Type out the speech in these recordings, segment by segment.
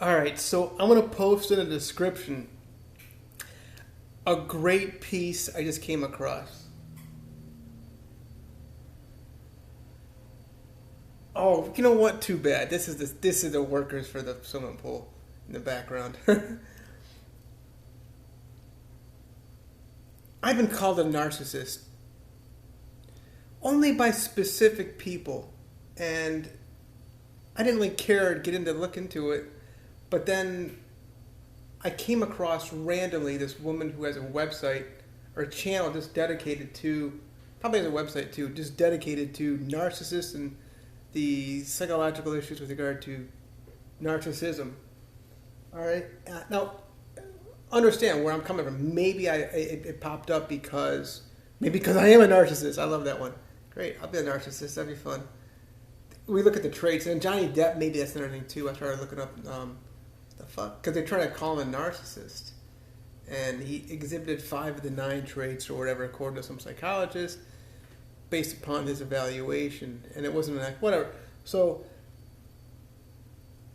All right, so I'm going to post in a description a great piece I just came across. Oh, you know what? Too bad. This is the workers for the swimming pool in the background. I've been called a narcissist only by specific people, and I didn't really care to get into look into it. But then I came across randomly this woman who has a website or a channel just dedicated to, probably has a website too, just dedicated to narcissists and the psychological issues with regard to narcissism. All right. Now, understand where I'm coming from. Maybe it popped up because I am a narcissist. I love that one. Great. I'll be a narcissist. That'd be fun. We look at the traits, and Johnny Depp. Maybe that's another thing too. I started looking up the fuck because they try to call him a narcissist, and he exhibited 5 of the 9 traits or whatever according to some psychologist based upon his evaluation, and it wasn't like whatever. So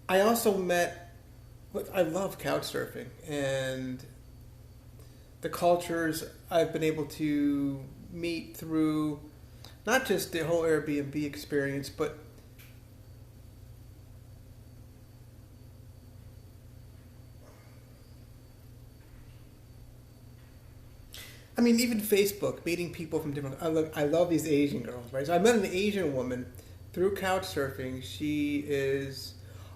I also met. I love couch surfing and the cultures I've been able to meet through not just the whole Airbnb experience, but I mean, even Facebook, meeting people from different. I love these Asian girls, right? So I met an Asian woman through couch surfing. She is,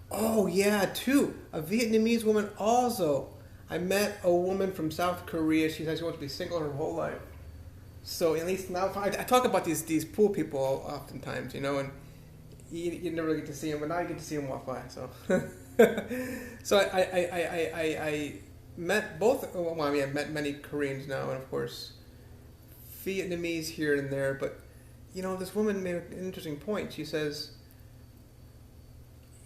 oh yeah, too, a Vietnamese woman also. I met a woman from South Korea. She said she wants to be single her whole life. So at least now, I talk about these pool people oftentimes, and you never get to see them, but now you get to see them walk by. So, so I met both. Well, I mean, I've met many Koreans now, and of course, Vietnamese here and there. But this woman made an interesting point. She says,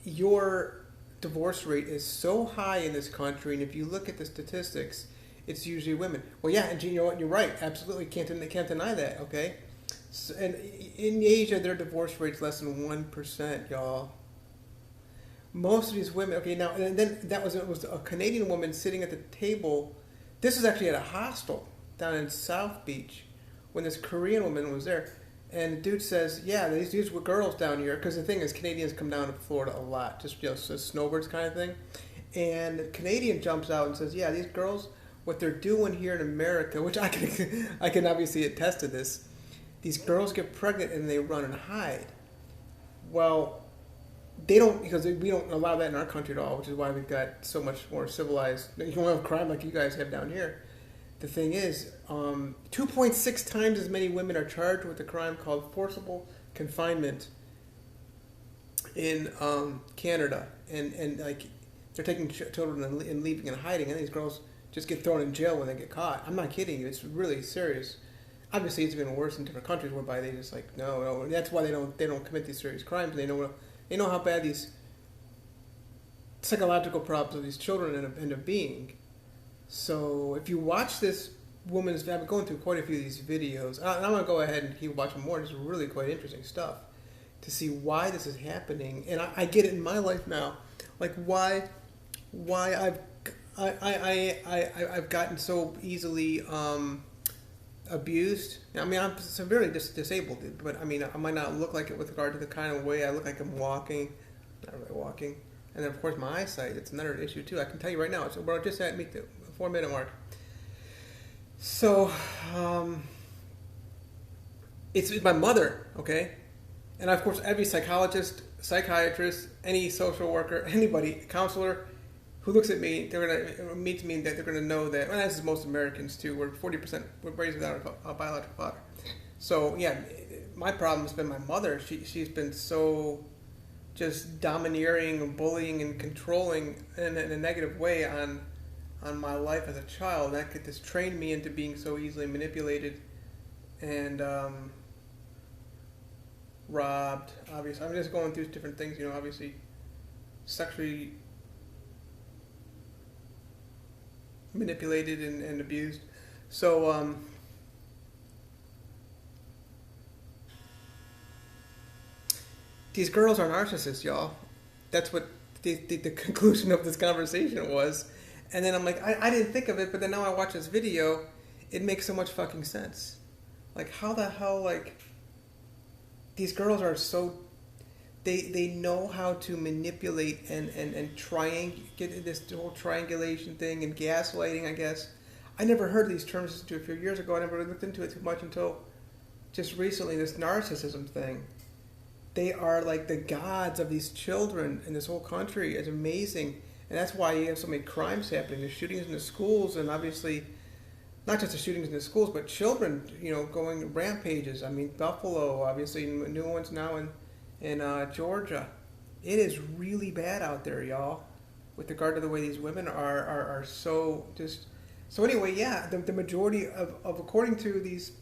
"Your divorce rate is so high in this country, and if you look at the statistics, it's usually women." Well, yeah, and you know what? You're right. Absolutely, can't deny that. Okay, so, and in Asia, their divorce rate's less than 1%, y'all. Most of these women, okay, now, and then it was a Canadian woman sitting at the table. This was actually at a hostel down in South Beach when this Korean woman was there. And the dude says, yeah, these were girls down here, because the thing is, Canadians come down to Florida a lot, just, so snowbirds kind of thing. And the Canadian jumps out and says, yeah, these girls, what they're doing here in America, which I can obviously attest to this, these girls get pregnant and they run and hide. Well, they don't, because we don't allow that in our country at all, which is why we've got so much more civilized. You don't have crime like you guys have down here. The thing is, 2.6 times as many women are charged with a crime called forcible confinement in Canada, and like they're taking children and leaving and hiding, and these girls just get thrown in jail when they get caught. I'm not kidding you; it's really serious. Obviously, it's been worse in different countries whereby they just like no. That's why they don't commit these serious crimes. They know how bad these psychological problems of these children end up being. So if you watch this woman's, I've been going through quite a few of these videos, and I'm going to go ahead and keep watching more. This is really quite interesting stuff to see why this is happening, and I get it in my life now, like why I've gotten so easily abused. I mean, I'm severely disabled, but I mean, I might not look like it with regard to the kind of way I look like I'm walking, not really walking. And then, of course, my eyesight, it's another issue, too. I can tell you right now, we're just at the 4-minute mark. So, it's my mother, okay? And, of course, every psychologist, psychiatrist, any social worker, anybody, counselor who looks at me, they're going to meet me, that they're going to know that, well, this is most Americans, too. We're 40%, we're raised without a biological father. So, yeah, my problem has been my mother. She's been so just domineering, bullying, and controlling in a negative way on my life as a child. That could just train me into being so easily manipulated and robbed. Obviously, I'm just going through different things. Obviously, sexually manipulated and abused. So, these girls are narcissists, y'all. That's what the conclusion of this conversation was. And then I'm like, I didn't think of it, but then now I watch this video, it makes so much fucking sense. Like, how the hell, like, these girls are so, they know how to manipulate and get this whole triangulation thing and gaslighting, I guess. I never heard these terms a few years ago. I never looked into it too much until just recently, this narcissism thing. They are like the gods of these children in this whole country. It's amazing. And that's why you have so many crimes happening. There's shootings in the schools, and obviously, not just the shootings in the schools, but children, going rampages. I mean, Buffalo, obviously, new ones now in Georgia. It is really bad out there, y'all, with regard to the way these women are so just... So anyway, yeah, the majority of according to these...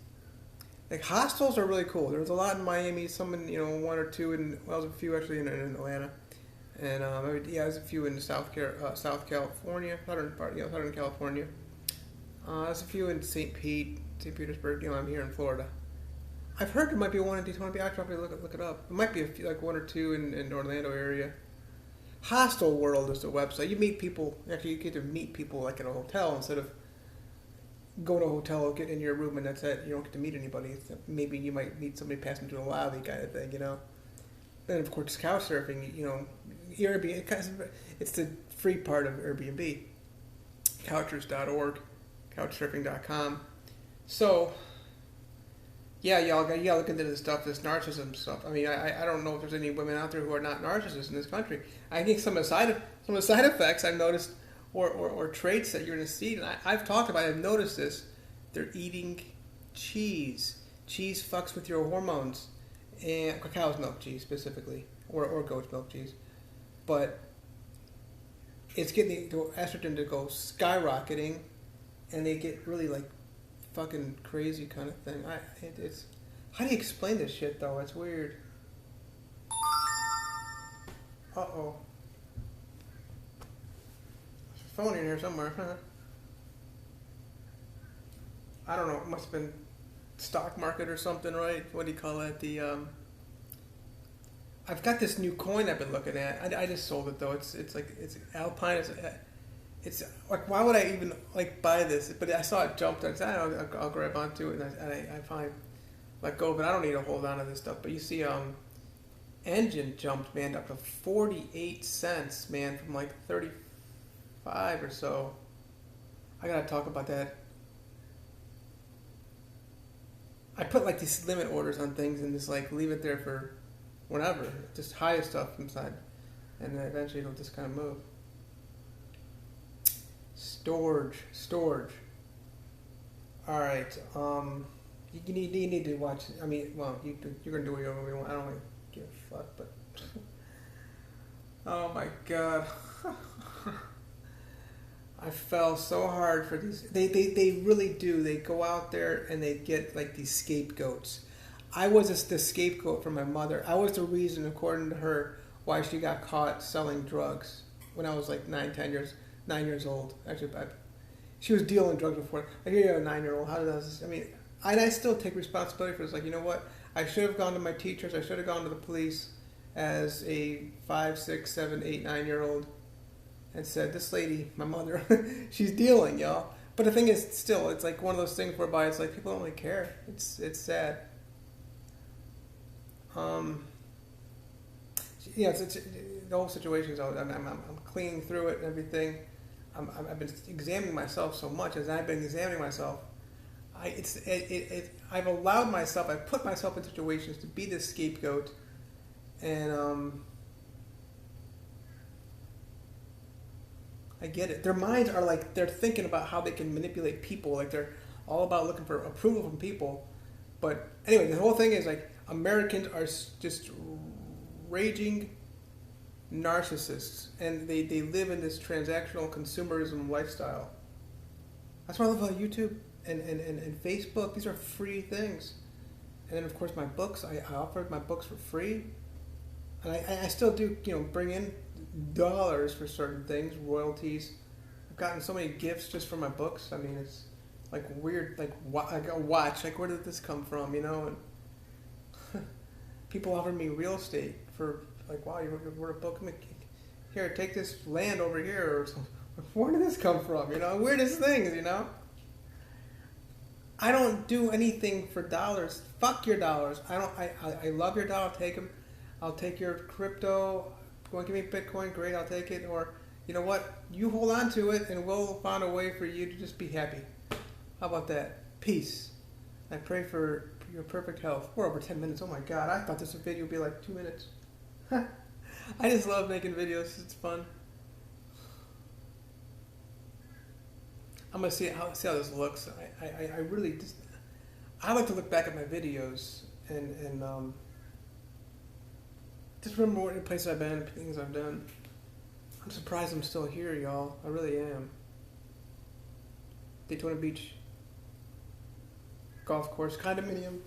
Like, hostels are really cool. There's a lot in Miami, some in, one or two, there's a few actually in Atlanta. And, there's a few in South California, Southern California. There's a few in St. Petersburg, I'm here in Florida. I've heard there might be one in Daytona. I'll probably look it up. It might be a few, like one or two in Orlando area. Hostel World is the website. You meet people, actually you get to meet people like in a hotel instead of go to a hotel, get in your room, and that's it. You don't get to meet anybody. Maybe you might meet somebody passing through the lobby kind of thing, Then, of course, couch surfing, Airbnb, it's the free part of Airbnb. Couchers.org, couchsurfing.com. So, yeah, y'all got to look into this stuff, this narcissism stuff. I mean, I don't know if there's any women out there who are not narcissists in this country. I think some of the side effects I've noticed or traits that you're going to see, and I've talked about it, I've noticed this, they're eating cheese. Cheese fucks with your hormones, and cow's milk cheese specifically, or goat's milk cheese. But it's getting the estrogen to go skyrocketing, and they get really like fucking crazy kind of thing. It's how do you explain this shit though? It's weird. Uh-oh. Phone in here somewhere. I don't know. It must have been stock market or something, right? What do you call it? I've got this new coin I've been looking at. I just sold it though. It's Alpine. It's like, why would I even like buy this? But I saw it jumped. I said, I'll grab onto it, and I finally let go of it. I don't need to hold on to this stuff. But you see, engine jumped, man, up to 48 cents, man, from like 35 or so. I gotta talk about that. I put like these limit orders on things and just like leave it there for whenever, just hide stuff inside, and then eventually it'll just kind of move. Storage. All right. You need to watch. I mean, well, you're gonna do whatever you want. I don't really give a fuck, but oh my god. I fell so hard for these. They really do. They go out there and they get like these scapegoats. I was the scapegoat for my mother. I was the reason, according to her, why she got caught selling drugs when I was like 9 years old. Actually, she was dealing drugs before. Like, you're a 9-year-old. How does this? I mean, I still take responsibility for this. Like, you know what? I should have gone to my teachers. I should have gone to the police as a 5, 6, 7, 8, 9-year-old. And said, this lady, my mother, she's dealing, y'all. But the thing is, still, it's like one of those things whereby it's like people don't really care. It's sad. It's the whole situation is. I'm cleaning through it and everything. I've been examining myself so much. As I've been examining myself, I've allowed myself. I've put myself in situations to be this scapegoat, and I get it. Their minds are like, they're thinking about how they can manipulate people. Like, they're all about looking for approval from people. But anyway, the whole thing is like, Americans are just raging narcissists. And they live in this transactional consumerism lifestyle. That's what I love about YouTube and Facebook. These are free things. And then, of course, my books. I offered my books for free. And I still do, bring in dollars for certain things, royalties. I've gotten so many gifts just for my books. I mean, it's like weird, like a watch. Like, where did this come from, And people offer me real estate for like, wow, you wrote a book. Here, take this land over here. Or something. Where did this come from? You know, weirdest things, you know? I don't do anything for dollars. Fuck your dollars. I love your dollar. I'll take them. I'll take your crypto. Go and give me Bitcoin. Great, I'll take it. Or, you know what? You hold on to it and we'll find a way for you to just be happy. How about that? Peace. I pray for your perfect health. We're over 10 minutes. Oh my God. I thought this video would be like 2 minutes. I just love making videos. It's fun. I'm gonna see how this looks. I really just I like to look back at my videos and just remember what places I've been, things I've done. I'm surprised I'm still here, y'all. I really am. Daytona Beach golf course condominium.